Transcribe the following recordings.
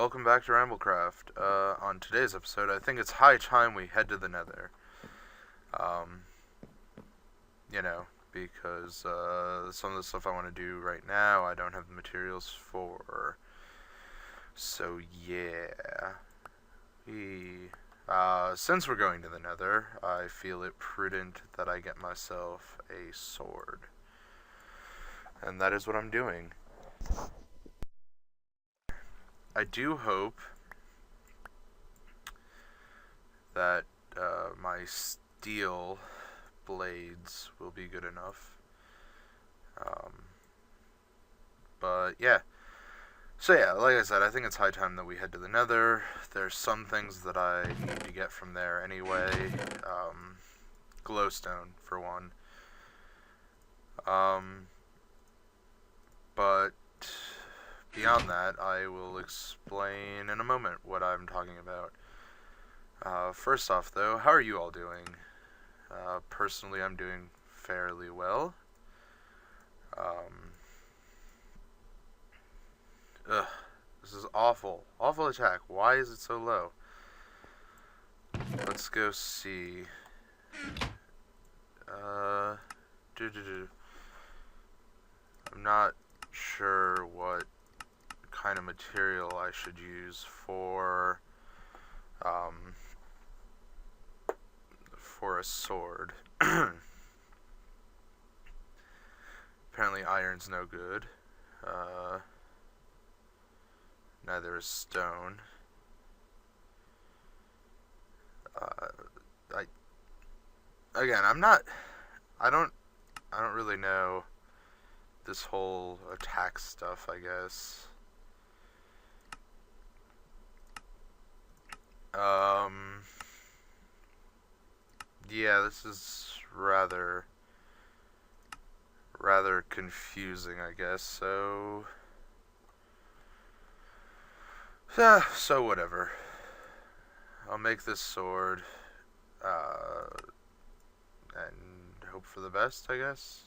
welcome back to Ramblecraft. On today's episode, I think it's high time we head to the nether. Um, because some of the stuff I want to do right now, I don't have the materials for. So, yeah. Since we're going to the nether, I feel it prudent that I get myself a sword. And that is what I'm doing. I do hope that my steel blades will be good enough. But yeah. So yeah, like I said, I think it's high time that we head to the nether. There's some things that I need to get from there anyway. Glowstone, for one. But beyond that, I will explain in a moment what I'm talking about. First off, though, how are you all doing? Personally, I'm doing fairly well. This is awful. Awful attack. Why is it so low? Let's go see. I'm not sure what kind of material I should use for a sword. Apparently iron's no good. Neither is stone. I don't really know this whole attack stuff, I guess. Yeah, this is rather confusing, I guess, so whatever. I'll make this sword, and hope for the best, I guess.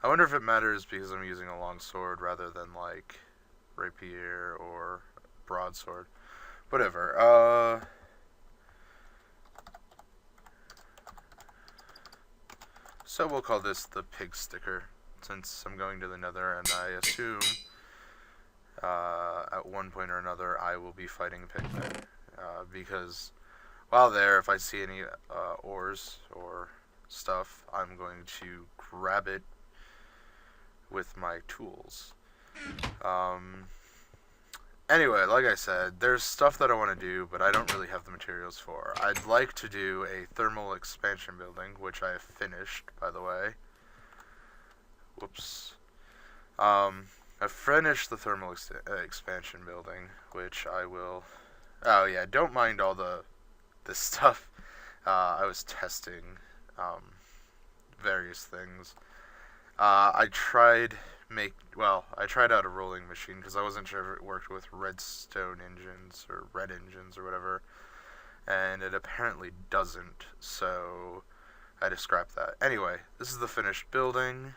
I wonder if it matters because I'm using a long sword rather than, like, rapier or broadsword. Whatever, so we'll call this the pig sticker, since I'm going to the nether, and I assume, at one point or another, I will be fighting pigmen, because while there, if I see any, ores or stuff, I'm going to grab it with my tools. Anyway, like I said, there's stuff that I want to do, but I don't really have the materials for. I'd like to do a thermal expansion building, which I have finished, by the way. Whoops. I finished the thermal expansion building, which I will... Oh yeah, don't mind all this stuff. I was testing various things. I tried out a rolling machine because I wasn't sure if it worked with redstone engines or red engines or whatever, and it apparently doesn't, so I had to scrap that. Anyway, this is the finished building.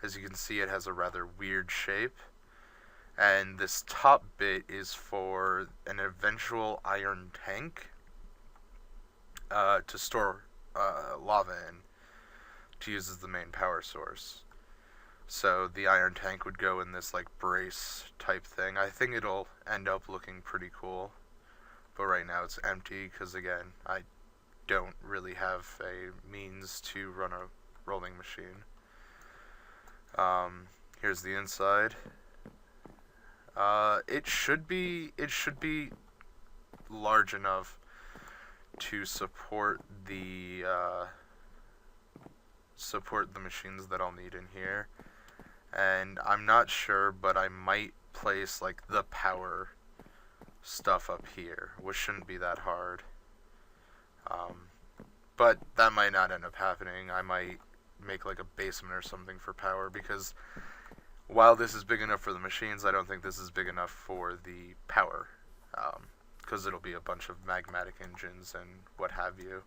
As you can see, it has a rather weird shape, and this top bit is for an eventual iron tank to store lava in, to use as the main power source. So the iron tank would go in this, like, brace type thing. I think it'll end up looking pretty cool, but right now it's empty because, again, I don't really have a means to run a rolling machine. Here's the inside. It should be large enough to support the machines that I'll need in here. And I'm not sure, but I might place, like, the power stuff up here, which shouldn't be that hard. But that might not end up happening. I might make, like, a basement or something for power, because while this is big enough for the machines, I don't think this is big enough for the power, because it'll be a bunch of magmatic engines and what have you.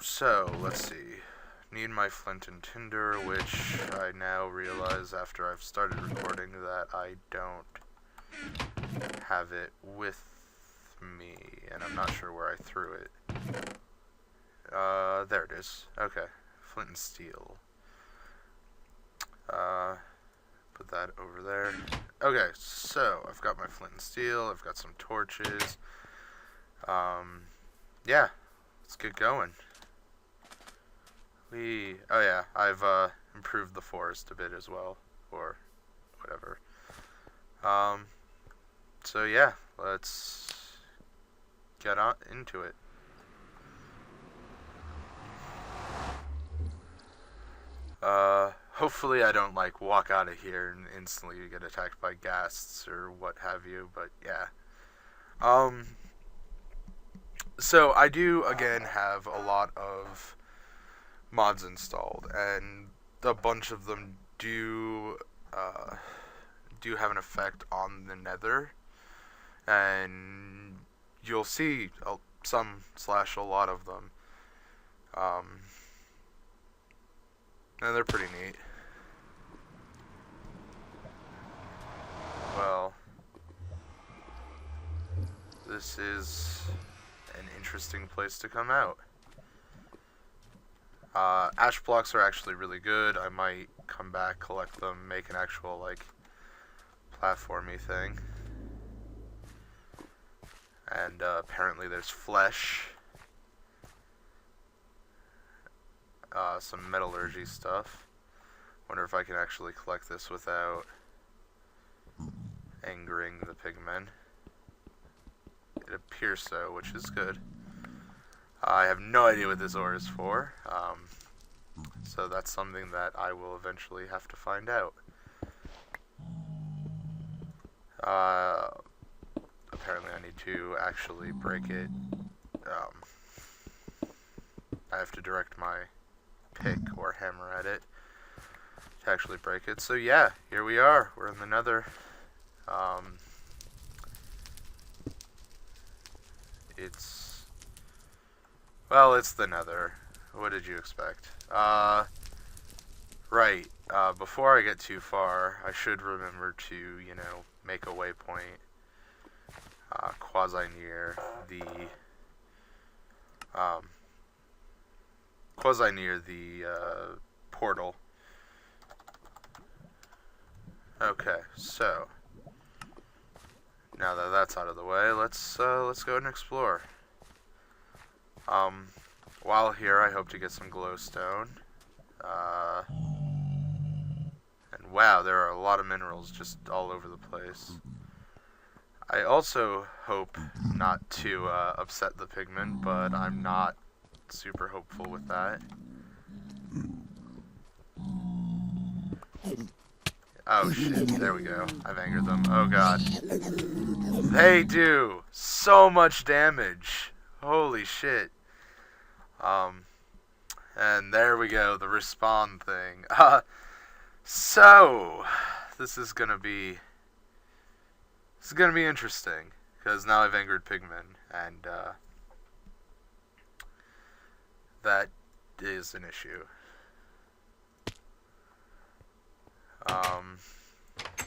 So, let's see. Need my flint and tinder, which I now realize after I've started recording that I don't have it with me, and I'm not sure where I threw it. There it is. Okay. Flint and steel. Put that over there. Okay, so I've got my flint and steel, I've got some torches. Yeah, let's get going. Oh yeah, I've improved the forest a bit as well, or whatever. So yeah, let's get on into it. Hopefully I don't like walk out of here and instantly get attacked by ghasts or what have you, but yeah. So I do again have a lot of mods installed, and a bunch of them do have an effect on the nether, and you'll see some / a lot of them, and they're pretty neat. Well, this is an interesting place to come out. Ash blocks are actually really good. I might come back, collect them, make an actual, like, platformy thing. And, apparently there's flesh. Some metallurgy stuff. Wonder if I can actually collect this without angering the pigmen. It appears so, which is good. I have no idea what this ore is for, so that's something that I will eventually have to find out. Apparently I need to actually break it. I have to direct my pick or hammer at it to actually break it. So yeah, here we are. We're in the nether. It's the nether. What did you expect? Right. Before I get too far, I should remember to, you know, make a waypoint quasi-near the portal. Okay, so now that that's out of the way, let's go and explore. While here, I hope to get some glowstone. And wow, there are a lot of minerals just all over the place. I also hope not to upset the pigmen, but I'm not super hopeful with that. Oh shit, there we go. I've angered them. Oh god. They do so much damage. Holy shit. And there we go, the respawn thing. So this is gonna be interesting, because now I've angered pigmen, and that is an issue.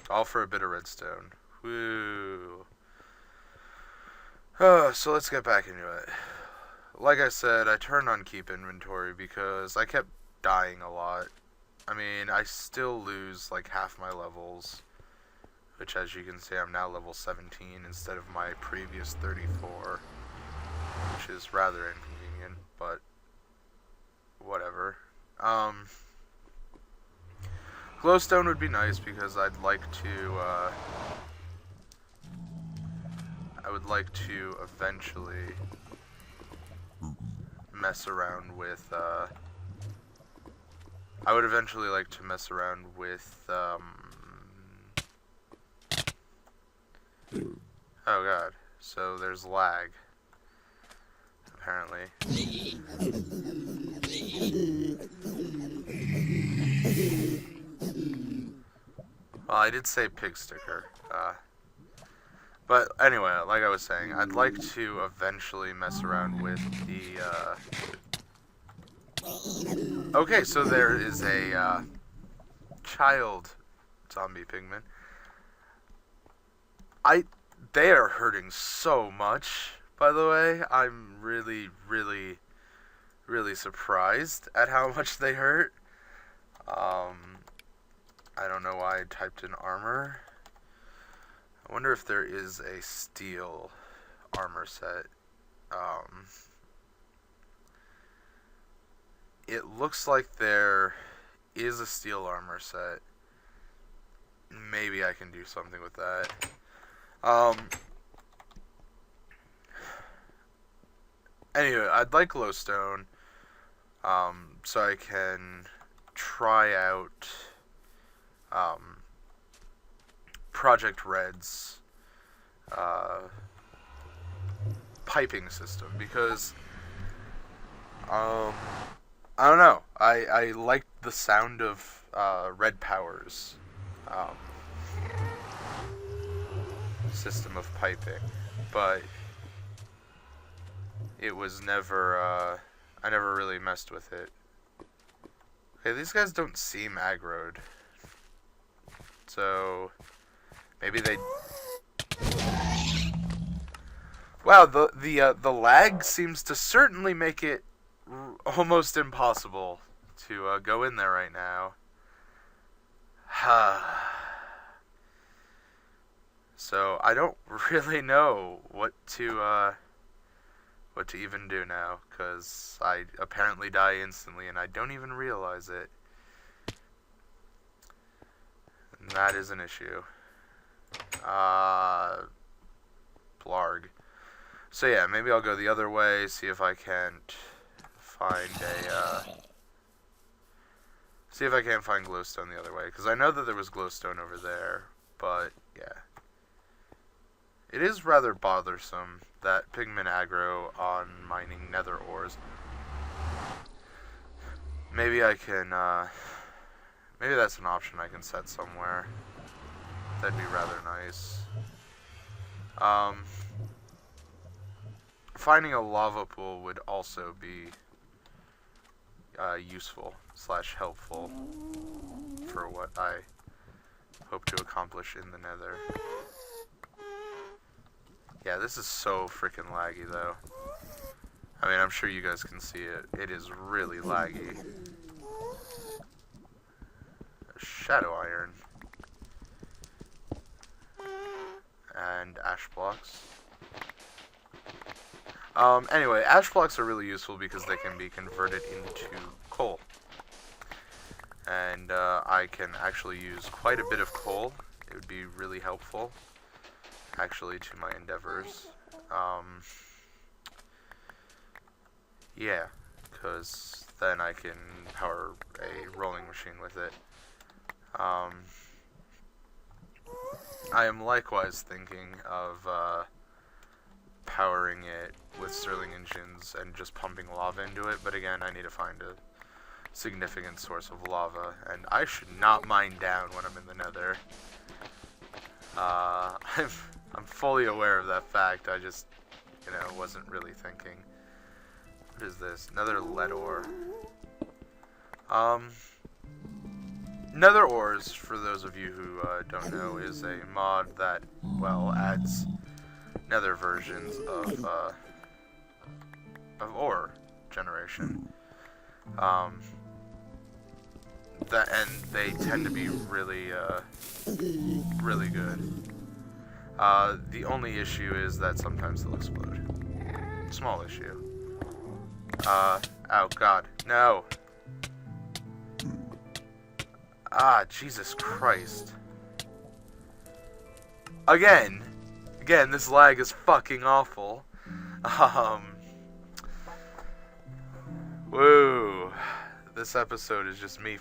All for a bit of redstone. Woo. So let's get back into it. Like I said, I turned on keep inventory because I kept dying a lot. I mean, I still lose like half my levels, which as you can see, I'm now level 17 instead of my previous 34, which is rather inconvenient, but whatever. Glowstone would be nice because I would like to eventually mess around with, I would eventually like to mess around with, oh god, so there's lag, apparently. Well, I did say pig sticker, but anyway, like I was saying, I'd like to eventually mess around with the, Okay, so there is a child zombie pigman. They are hurting so much, by the way. I'm really, really, really surprised at how much they hurt. I don't know why I typed in armor. I wonder if there is a steel armor set. It looks like there is a steel armor set. Maybe I can do something with that. Anyway, I'd like glowstone, so I can try out, Project Red's, piping system, because, I don't know, I like the sound of, Red Power's, system of piping, but it was never, I never really messed with it. Okay, these guys don't seem aggroed, so maybe they... Wow, the lag seems to certainly make it almost impossible to go in there right now. So I don't really know what to even do now, because I apparently die instantly and I don't even realize it. And that is an issue. Blarg. So yeah, maybe I'll go the other way, see if I can't find see if I can't find glowstone the other way, because I know that there was glowstone over there, but yeah. It is rather bothersome that pigmen aggro on mining nether ores. Maybe I can, maybe that's an option I can set somewhere. That'd be rather nice. Finding a lava pool would also be useful / helpful for what I hope to accomplish in the nether. Yeah, this is so freaking laggy, though. I mean, I'm sure you guys can see it. It is really laggy. Shadow iron. And ash blocks. Anyway, ash blocks are really useful because they can be converted into coal. And I can actually use quite a bit of coal. It would be really helpful, actually, to my endeavors. Yeah, because then I can power a rolling machine with it. I am likewise thinking of powering it with Stirling engines and just pumping lava into it, but again, I need to find a significant source of lava, and I should not mine down when I'm in the nether. I'm fully aware of that fact, I just, wasn't really thinking. What is this? Another lead ore. Nether ores, for those of you who don't know, is a mod that, well, adds nether versions of ore generation. And they tend to be really, really good. The only issue is that sometimes they'll explode. Small issue. Oh god, no! Ah, Jesus Christ. Again, this lag is fucking awful. Woo. This episode is just me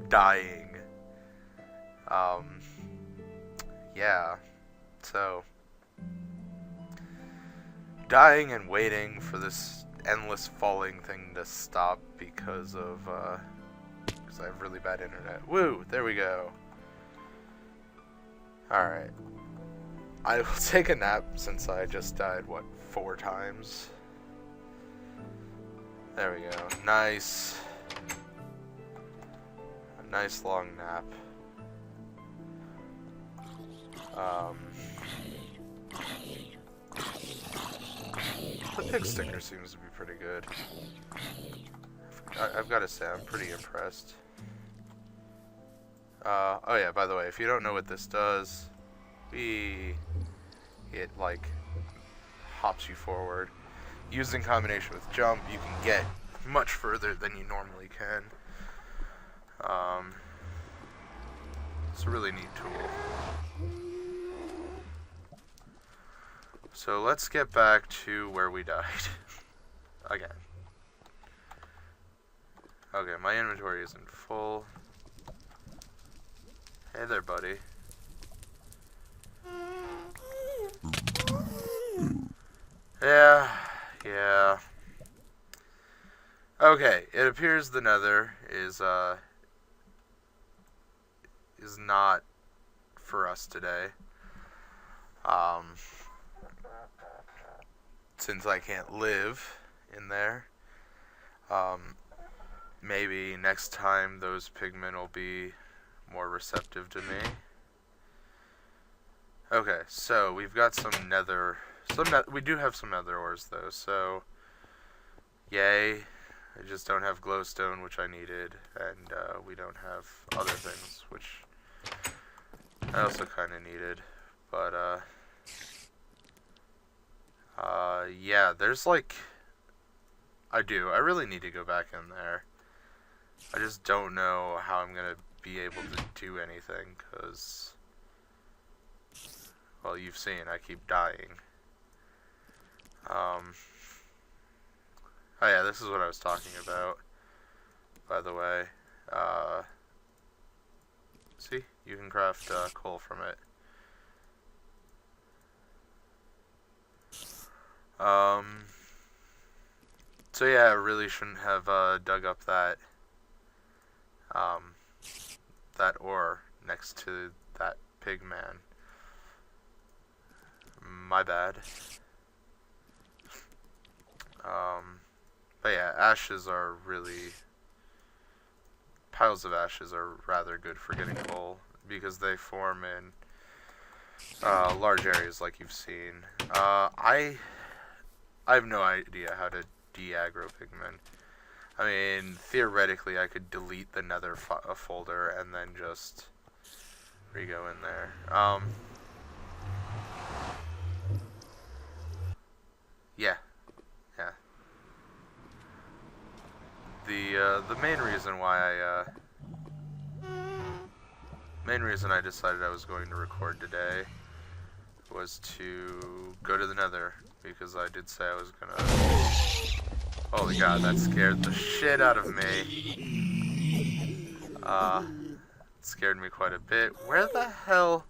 dying. Yeah. So, dying and waiting for this endless falling thing to stop because I have really bad internet. Woo! There we go. Alright. I will take a nap since I just died, 4 times? There we go. Nice. nice long nap. The pig sticker seems to be pretty good. I've got to say, I'm pretty impressed. Oh yeah, by the way, if you don't know what this does, it like hops you forward. Used in combination with jump, you can get much further than you normally can. It's a really neat tool. So let's get back to where we died. Again. Okay, my inventory isn't full. Hey there, buddy. Yeah. Okay, it appears the nether is not for us today. Since I can't live in there. Maybe next time those pigmen will be more receptive to me. Okay, so we've got some nether. We do have some nether ores though, so yay. I just don't have glowstone, which I needed, and we don't have other things, which I also kind of needed. But yeah, there's like, I really need to go back in there. I just don't know how I'm gonna be able to do anything, because, well, you've seen, I keep dying. Oh yeah, this is what I was talking about, by the way. See, you can craft coal from it. So yeah, I really shouldn't have dug up that that ore next to that pig man. My bad. But yeah, piles of ashes are rather good for getting coal, because they form in large areas like you've seen. I have no idea how to de-aggro pigmen. I mean, theoretically, I could delete the nether folder and then just re-go in there. Yeah. The main reason why main reason I decided I was going to record today was to go to the nether, because I did say I was gonna. Holy god, that scared the shit out of me. It scared me quite a bit. Where the hell?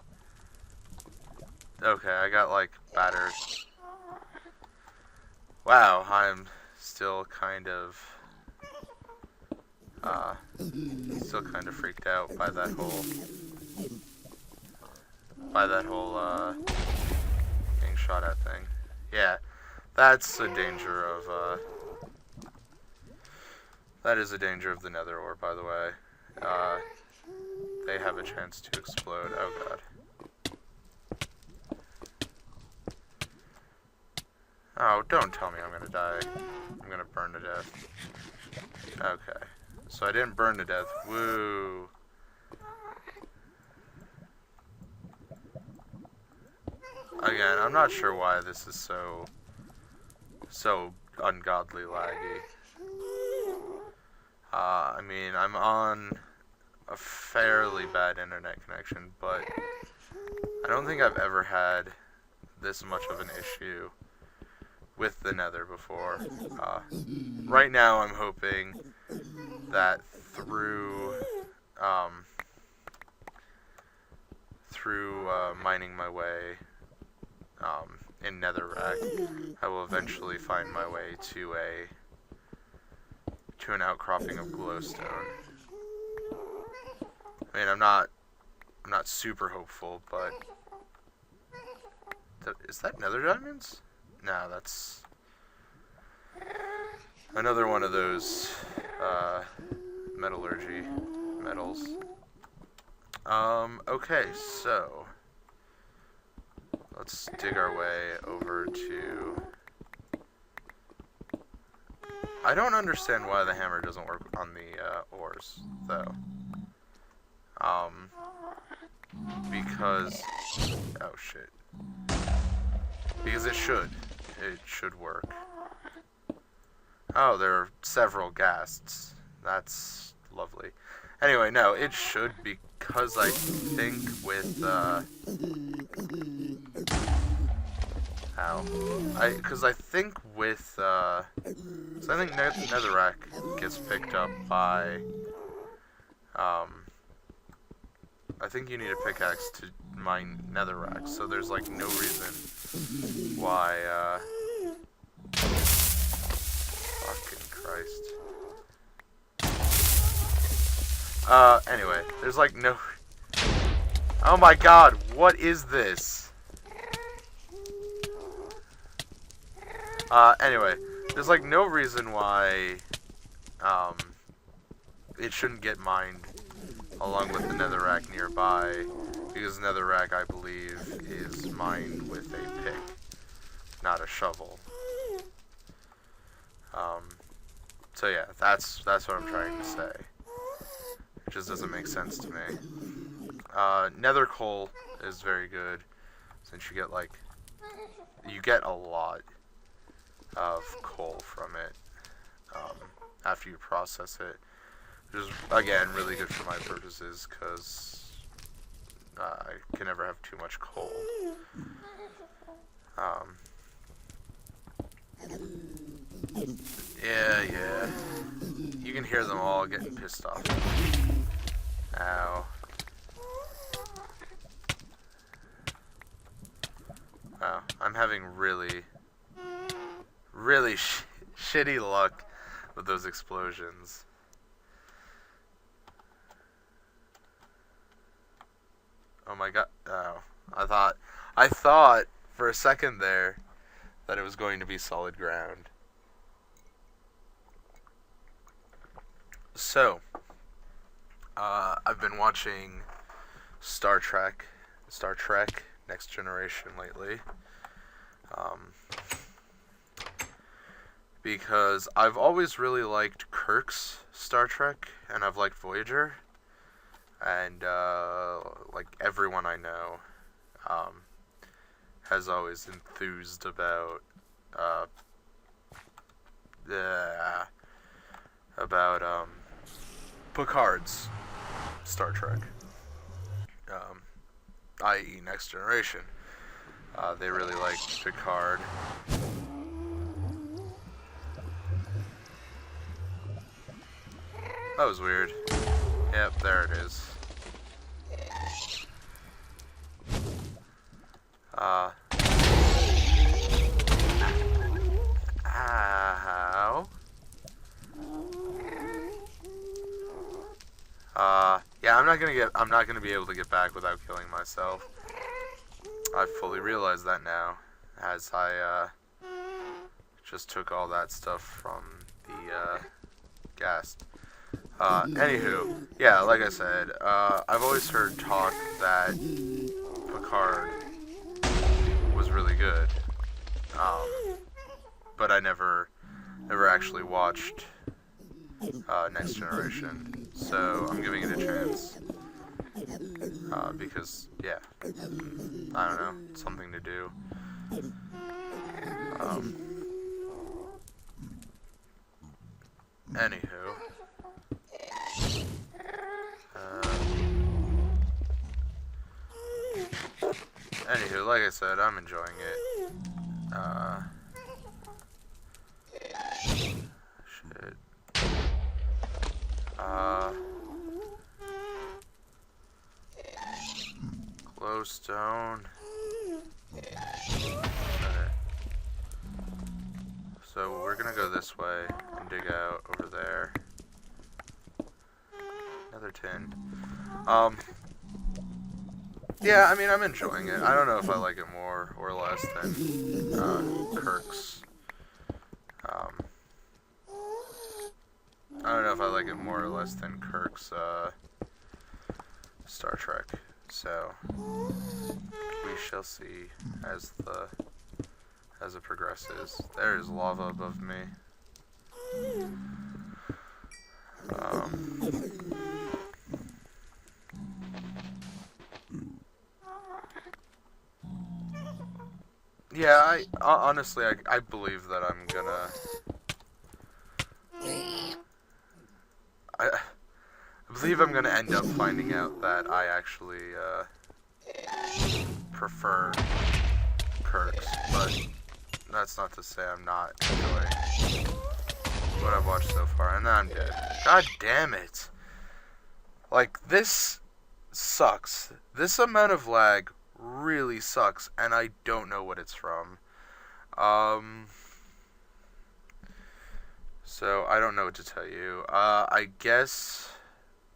Okay, I got like battered. Wow, I'm still kind of freaked out by that whole getting shot at thing. Yeah, that's a danger of that is a danger of the nether ore, by the way. They have a chance to explode. Oh god. Oh, don't tell me I'm gonna die. I'm gonna burn to death. Okay. So I didn't burn to death. Woo. Again, I'm not sure why this is so ungodly laggy. I mean, I'm on a fairly bad internet connection, but I don't think I've ever had this much of an issue with the nether before. Right now I'm hoping that through mining my way in netherrack, I will eventually find my way to an outcropping of glowstone. I mean, I'm not super hopeful, but is that nether diamonds? No, that's another one of those metallurgy metals. Okay, so let's dig our way over to... I don't understand why the hammer doesn't work on the ores, though. Because... Oh, shit. Because it should. It should work. Oh, there are several ghasts. That's lovely. Anyway, no, it should, because I think with, because I think with, so I think netherrack gets picked up by, I think you need a pickaxe to mine netherrack, so there's, like, no reason why, fucking Christ. Anyway, there's, like, no... Oh my god, what is this? Anyway, there's, like, no reason why, it shouldn't get mined along with the netherrack nearby, because netherrack, I believe, is mined with a pick, not a shovel. So yeah, that's what I'm trying to say. It just doesn't make sense to me. Nether coal is very good, since you get, like, you get a lot of coal from it, after you process it. Which is, again, really good for my purposes, because I can never have too much coal. Yeah. You can hear them all getting pissed off. Ow. Wow, I'm having really shitty luck with those explosions. Oh my god. Oh. I thought for a second there that it was going to be solid ground. So, I've been watching Star Trek Next Generation lately. Because I've always really liked Kirk's Star Trek, and I've liked Voyager. And, like, everyone I know, has always enthused about, Picard's Star Trek, i.e. Next Generation. They really liked Picard. That was weird. Yep, there it is. Ow. Yeah, I'm not gonna be able to get back without killing myself. I fully realize that now, as I, just took all that stuff from the, ghast. Anywho, yeah, like I said, I've always heard talk that Picard was really good, but I never actually watched, Next Generation, so I'm giving it a chance, because, yeah, I don't know, it's something to do. Anywho, like I said, I'm enjoying it. Shit. Glowstone. Okay. So we're gonna go this way and dig out over there. Another tin. Yeah, I mean, I'm enjoying it. I don't know if I like it more or less than, Kirk's. I don't know if I like it more or less than Kirk's, Star Trek. So we shall see as it progresses. There is lava above me. Yeah, honestly, I believe that I'm gonna. I believe I'm gonna end up finding out that I actually prefer Kirk's, but that's not to say I'm not enjoying what I've watched so far. And then I'm dead. God damn it! Like, this sucks. This amount of lag really sucks, and I don't know what it's from. So I don't know what to tell you. I guess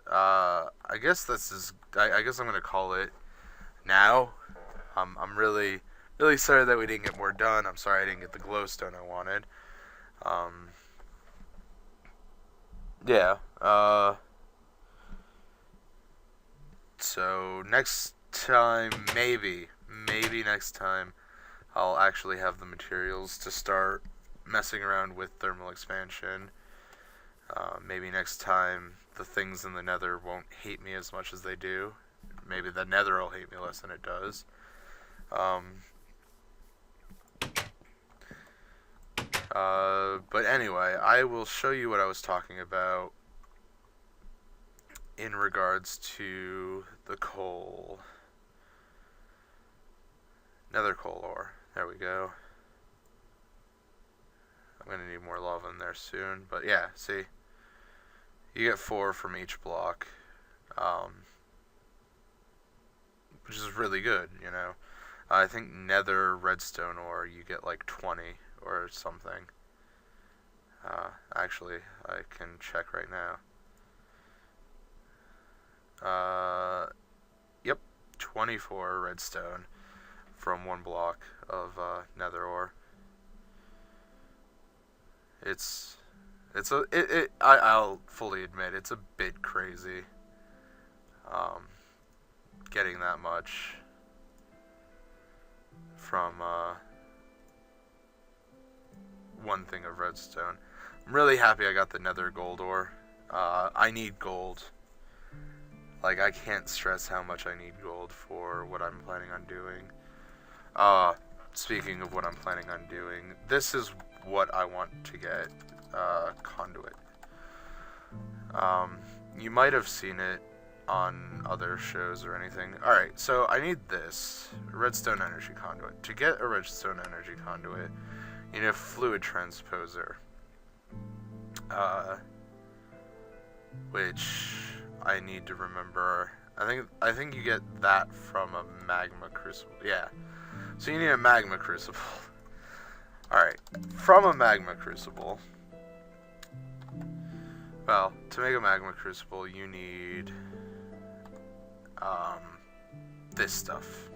this is. I guess I'm gonna call it now. I'm really sorry that we didn't get more done. I'm sorry I didn't get the glowstone I wanted. Yeah. So next time, maybe next time, I'll actually have the materials to start messing around with thermal expansion. Maybe next time the things in the nether won't hate me as much as they do. Maybe the nether will hate me less than it does. But anyway, I will show you what I was talking about in regards to the coal. Nether coal ore. There we go. I'm gonna need more lava in there soon. But yeah, see? You get 4 from each block. Which is really good, you know. I think nether redstone ore, you get like 20 or something. Actually, I can check right now. Yep, 24 redstone from 1 block of nether ore. I'll fully admit it's a bit crazy. Getting that much from 1 thing of redstone. I'm really happy I got the nether gold ore. I need gold. Like, I can't stress how much I need gold for what I'm planning on doing. Speaking of what I'm planning on doing, this is what I want to get, conduit. You might have seen it on other shows or anything. Alright, so I need this, redstone energy conduit. To get a redstone energy conduit, you need a fluid transposer. Which I need to remember. I think you get that from a magma crucible. Yeah. So you need a magma crucible. Alright. From a magma crucible. Well, to make a magma crucible, you need this stuff.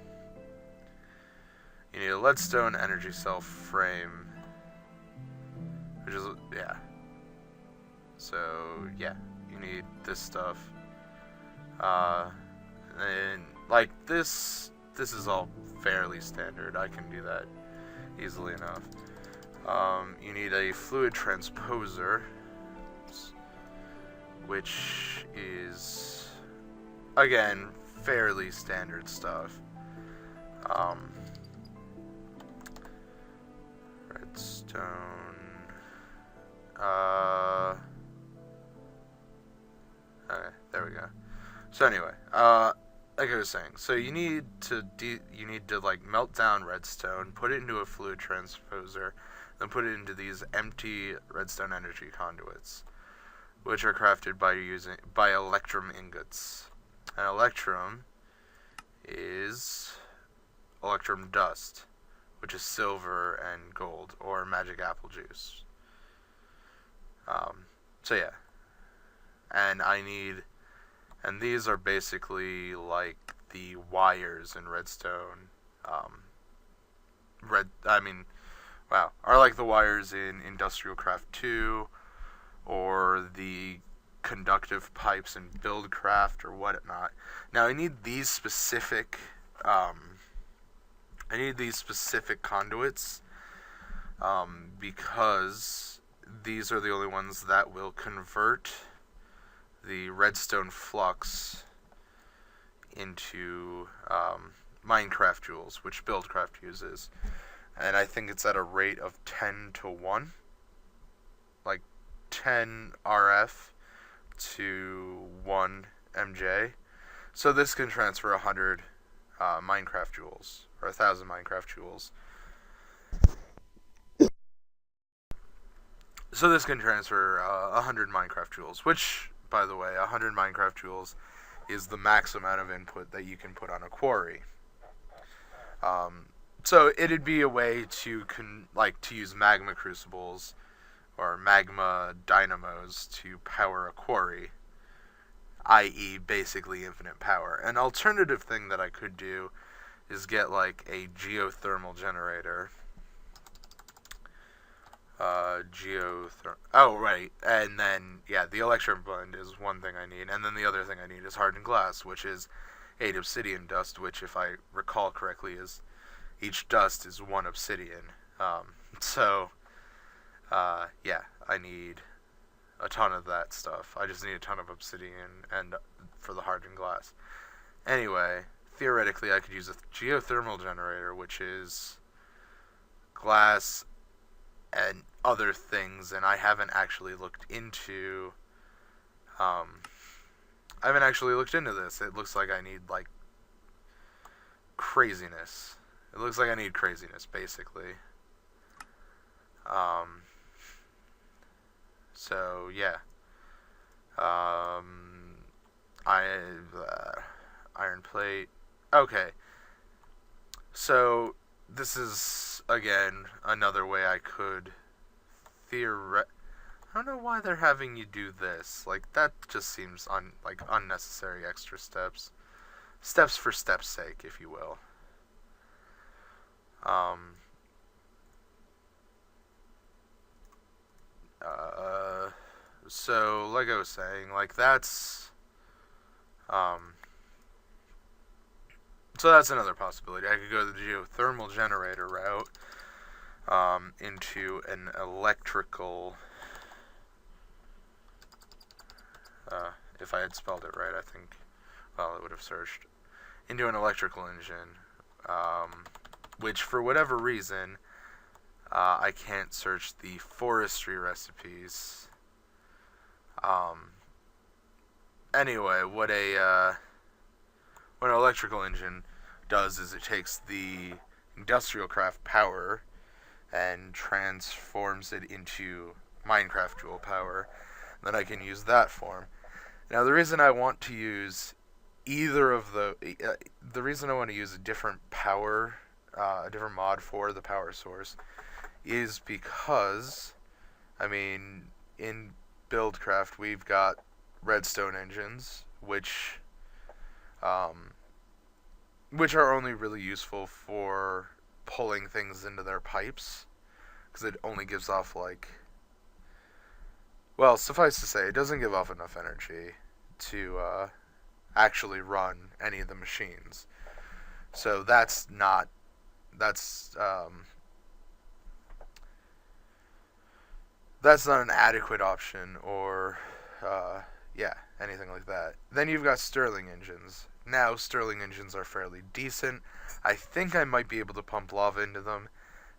You need a leadstone energy cell frame. Which is, yeah. So, yeah. You need this stuff. And, like, this is all fairly standard. I can do that easily enough. You need a fluid transposer, which is, again, fairly standard stuff. Redstone. Okay, there we go. So anyway, like I was saying, so you need to like melt down redstone, put it into a fluid transposer, then put it into these empty redstone energy conduits, which are crafted by electrum ingots. And electrum is electrum dust, which is silver and gold, or magic apple juice. So yeah. And these are basically like the wires in redstone. Are like the wires in Industrial Craft 2, or the conductive pipes in Buildcraft or whatnot. Now I need these specific conduits because these are the only ones that will convert the redstone flux into Minecraft joules, which Buildcraft uses. And I think it's at a rate of 10 to 1. Like 10 RF to 1 MJ. So this can transfer 100 Minecraft joules, or 1,000 Minecraft joules. So this can transfer 100 Minecraft joules, which, by the way, 100 Minecraft joules is the max amount of input that you can put on a quarry. So it'd be a way to use magma crucibles or magma dynamos to power a quarry, i.e. basically infinite power. An alternative thing that I could do is get like a geothermal generator. Oh, right. And then, yeah, the electrum blend is one thing I need. And then the other thing I need is hardened glass, which is 8 obsidian dust, which, if I recall correctly, is each dust is 1 obsidian. Yeah, I need a ton of that stuff. I just need a ton of obsidian and for the hardened glass. Anyway, theoretically, I could use a geothermal generator, which is glass and other things, and I haven't actually looked into this. It looks like I need like craziness. It looks like I need craziness, basically. So yeah. Iron plate. Okay. So this is again another way I could I don't know why they're having you do this. Like, that just seems unnecessary extra steps. Steps for steps' sake, if you will. So like I was saying, like that's so that's another possibility. I could go the geothermal generator route into an electrical. If I had spelled it right, I think, well, it would have searched into an electrical engine, which for whatever reason, I can't search the forestry recipes. Anyway, what an electrical engine does is it takes the industrial craft power and transforms it into Minecraft joule power. Then I can use that form. Now, the reason I want to use the reason I want to use a different power, a different mod for the power source, is because, I mean, in Buildcraft we've got redstone engines, which are only really useful for pulling things into their pipes, because it only gives off well, suffice to say, it doesn't give off enough energy to actually run any of the machines. So that's not an adequate option, or anything like that. Then you've got Stirling engines. Now, Stirling engines are fairly decent. I think I might be able to pump lava into them.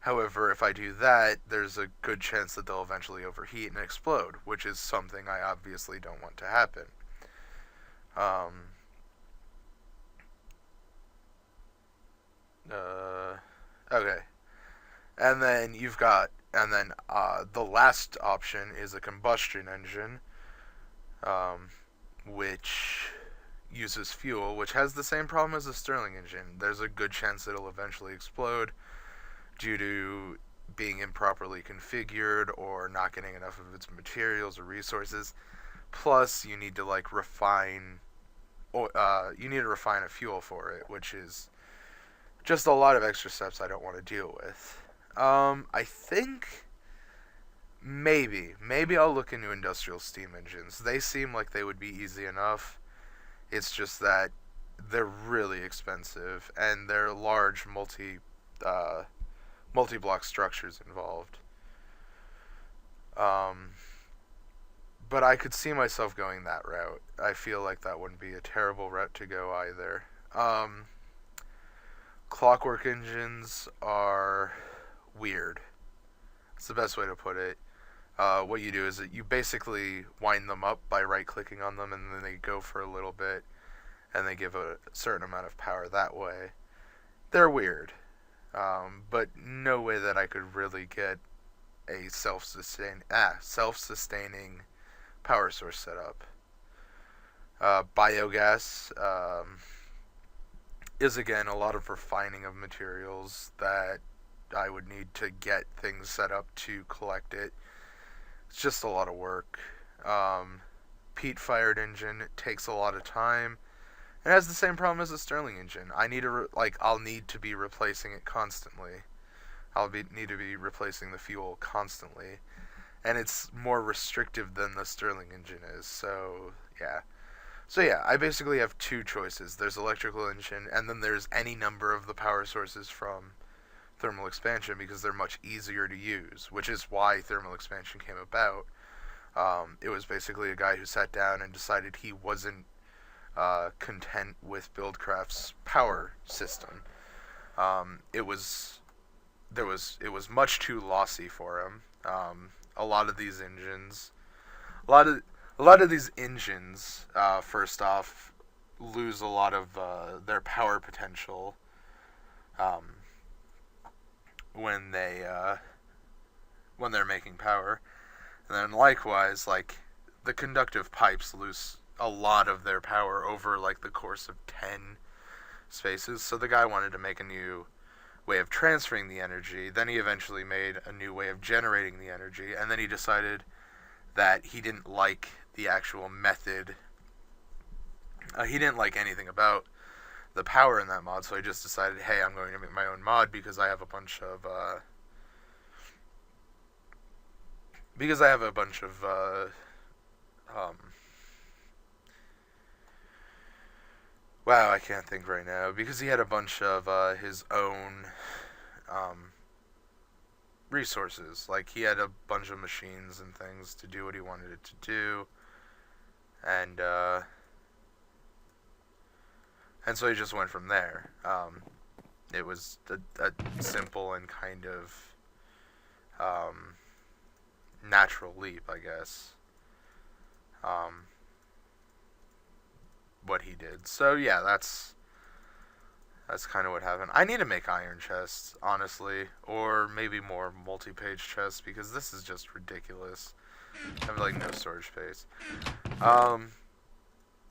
However, if I do that, there's a good chance that they'll eventually overheat and explode, which is something I obviously don't want to happen. Okay. And then the last option is a combustion engine, which uses fuel, which has the same problem as a Stirling engine. There's a good chance it'll eventually explode due to being improperly configured or not getting enough of its materials or resources. Plus, you need to refine a fuel for it, which is just a lot of extra steps I don't want to deal with. I think Maybe I'll look into industrial steam engines. They seem like they would be easy enough. It's just that they're really expensive and they're large multi-block structures involved. Um, but I could see myself going that route. I feel like that wouldn't be a terrible route to go either. Um, Clockwork engines are weird. It's the best way to put it. What you do is that you basically wind them up by right-clicking on them, and then they go for a little bit, and they give a certain amount of power that way. They're weird, but no way that I could really get a self-sustaining power source set up. Biogas is again a lot of refining of materials that I would need to get things set up to collect it. It's just a lot of work. Peat-fired engine takes a lot of time. It has the same problem as a Stirling engine. I'll need to be replacing it constantly. Need to be replacing the fuel constantly, and it's more restrictive than the Stirling engine is. So yeah, I basically have two choices. There's electrical engine, and then there's any number of the power sources from thermal expansion because they're much easier to use, which is why thermal expansion came about. It was basically a guy who sat down and decided he wasn't content with Buildcraft's power system. It was much too lossy for him. A lot of these engines, first off, lose a lot of their power potential when they're making power, and then likewise, like the conductive pipes lose a lot of their power over like the course of 10 spaces. So the guy wanted to make a new way of transferring the energy. Then he eventually made a new way of generating the energy, and then he decided that he didn't like the actual method. He didn't like anything about the power in that mod, so he just decided, hey, I'm going to make my own mod because I have a bunch of wow, I can't think right now. Because he had a bunch of his own resources. Like, he had a bunch of machines and things to do what he wanted it to do. And so he just went from there. It was a simple and kind of natural leap, I guess. What he did. So yeah, that's kind of what happened. I need to make iron chests, honestly, or maybe more multi-page chests because this is just ridiculous. I have like no storage space.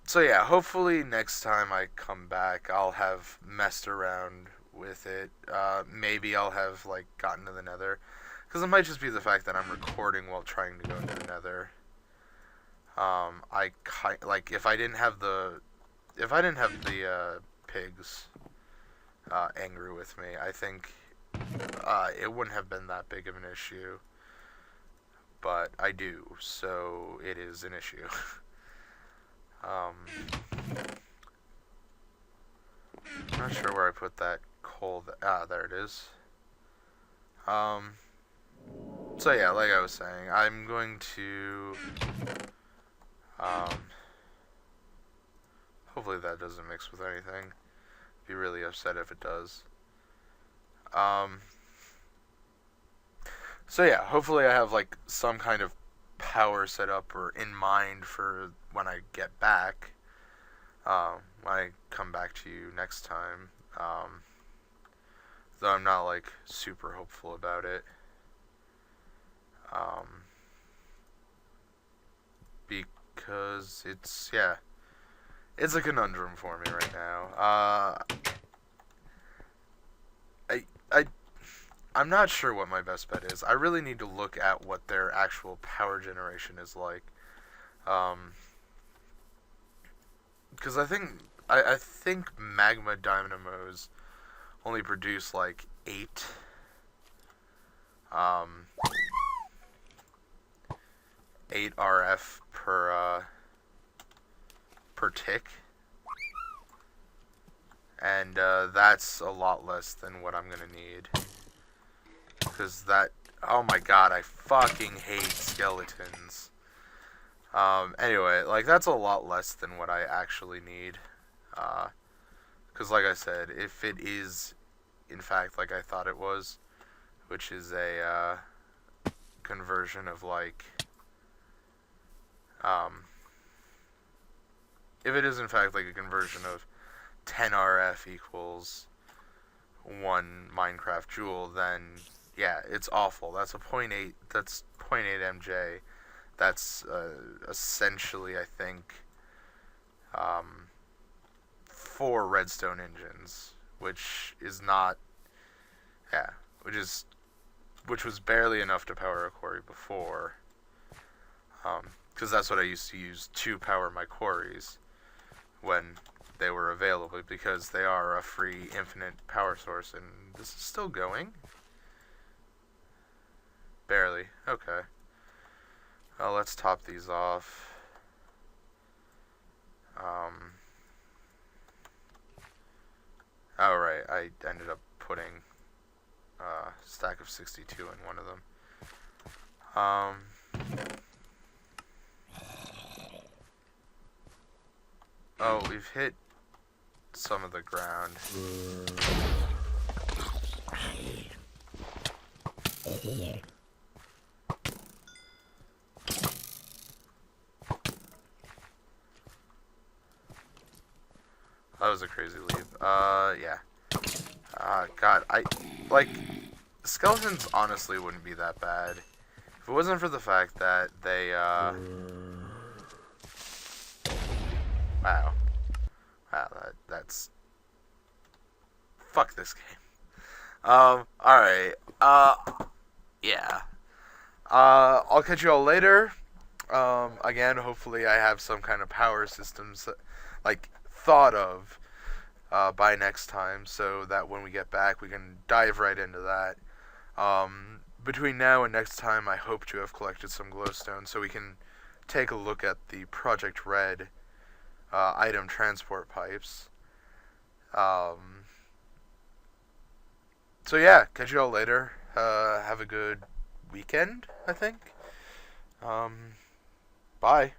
So yeah, hopefully next time I come back, I'll have messed around with it. Maybe I'll have like gotten to the nether, because it might just be the fact that I'm recording while trying to go into the nether. If I didn't have the pigs angry with me, I think it wouldn't have been that big of an issue. But I do, so it is an issue. I'm not sure where I put that coal. There it is. So yeah, like I was saying, I'm going to hopefully that doesn't mix with anything. I'd be really upset if it does. So yeah, hopefully I have like some kind of power set up or in mind for when I get back. When I come back to you next time. Though I'm not like super hopeful about it. Because it's a conundrum for me right now. I'm not sure what my best bet is. I really need to look at what their actual power generation is like. Because I think magma dynamos only produce like 8. 8 RF per tick, and that's a lot less than what I'm gonna need. Because that, oh my god, I fucking hate skeletons. Anyway, like, that's a lot less than what I actually need. Because, like I said, if it is, in fact, like I thought it was, which is a conversion of, like, if it is, in fact, like a conversion of 10 RF equals 1 Minecraft Joule, then, yeah, it's awful. That's a 0.8, that's 0.8 MJ. That's essentially, I think, 4 redstone engines, which is not, yeah, which was barely enough to power a quarry before, because that's what I used to use to power my quarries when they were available, because they are a free infinite power source. And this is still going? Barely. Okay. Well, let's top these off. Oh, right, I ended up putting a stack of 62 in one of them. Oh, we've hit some of the ground. That was a crazy leap. Yeah. God, like, skeletons honestly wouldn't be that bad if it wasn't for the fact that they, wow. Wow, that's... Fuck this game. Alright. Yeah. I'll catch you all later. Again, hopefully I have some kind of power systems, like, thought of, by next time, so that when we get back, we can dive right into that. Between now and next time, I hope to have collected some glowstone, so we can take a look at the Project Red item transport pipes. So yeah, catch you all later. Have a good weekend, I think. Bye.